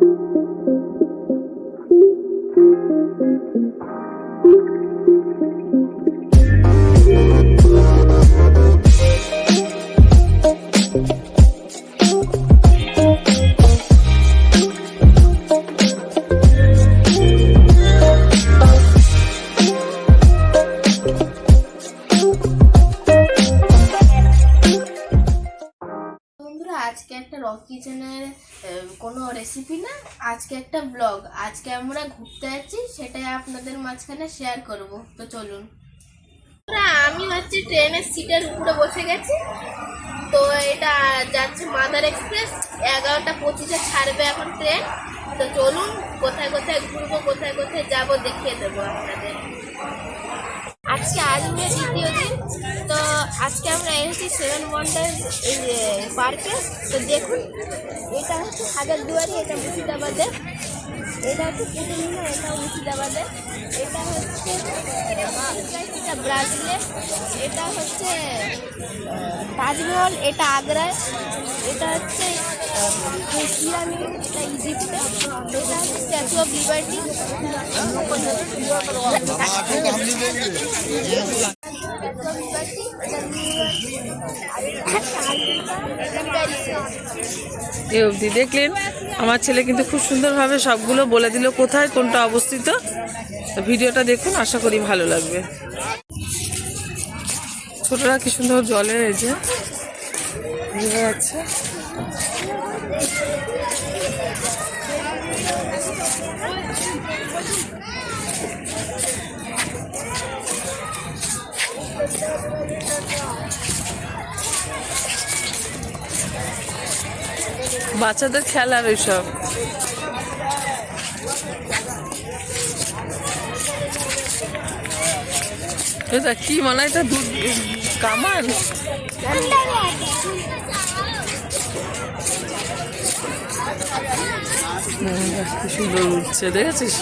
আজকে একটা রক কিচেনের কোনো রেসিপি না, আজকে একটা ব্লগ। আজকে আমরা ঘুরতে যাচ্ছি, সেটাই আপনাদের মাঝখানে শেয়ার করব। তো চলুন। আমি হচ্ছে ট্রেনের সিটের উপরে বসে গেছি। তো এটা যাচ্ছে মাদার এক্সপ্রেস, 11টা 25-এ ছাড়বে এখন ট্রেন। তো চলুন, কোথায় কোথায় ঘুরবো, কোথায় কোথায় যাবো দেখিয়ে দেবো আপনাদের। আজকে আজমের দ্বিতীয় দিন। তো আজকে আমরা এসেছি 7 ওয়ান্ডার পার্কে। তো দেখুন, এটা হচ্ছে হাজারদুয়ারি, এটা মুর্শিদাবাদে। এটা হচ্ছে কুতুবমিনার, এটা মুর্শিদাবাদে। এটা হচ্ছে এটা ব্রাজিলে। এটা হচ্ছে তাজমহল, এটা আগ্রায়। এটা হচ্ছে পিরামিড, এটা ইজিপ্টে। এটা হচ্ছে স্ট্যাচু অফ লিবার্টি। এই অবধি দেখলেন, আমার ছেলে কিন্তু খুব সুন্দরভাবে সবগুলো বলে দিল কোথায় কোনটা অবস্থিত। ভিডিওটা দেখুন, আশা করি ভালো লাগবে। ছোটরা কি সুন্দর জলে এসে ঘুরে যাচ্ছে। বাচ্চাদের খেলার ওইসব। এটা কি মনে হয়, এটা দুধ কামান। কি সুন্দর উঠছে, দেখেছিস?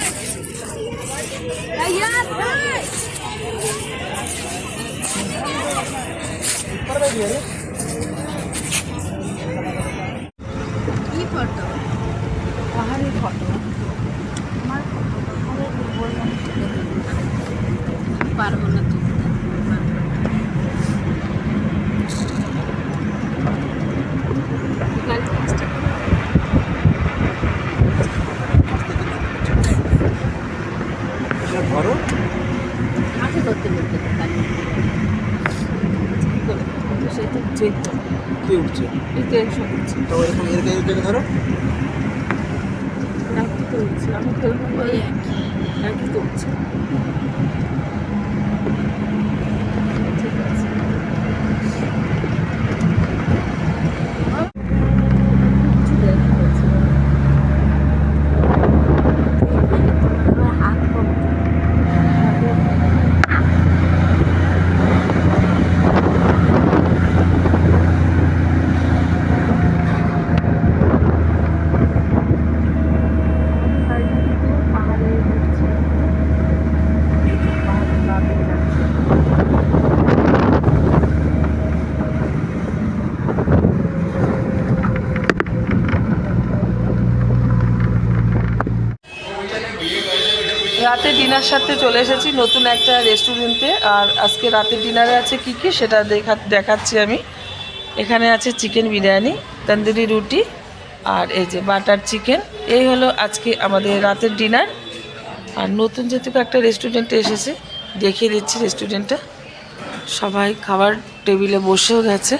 কি ফটো? পাহাড়ের ফটো। আমার পারবো না তুলতে। ধরো মাঠে ধরতে ধরতে কে উঠছে? তো এরকম এর ধরো। রাতে ডিনার সাথে চলে এসেছি নতুন একটা রেস্টুরেন্টে। আর আজকে রাতের ডিনারে আছে কি কি সেটা দেখাচ্ছি আমি। এখানে আছে চিকেন বিরিয়ানি, তন্দুরি রুটি, আর এই যে বাটার চিকেন। এই হলো আজকে আমাদের রাতের ডিনার। আর নতুন যেহেতু একটা রেস্টুরেন্টে এসেছে, দেখিয়ে দিচ্ছি রেস্টুরেন্টটা। সবাই খাবার টেবিলে বসেও গেছে।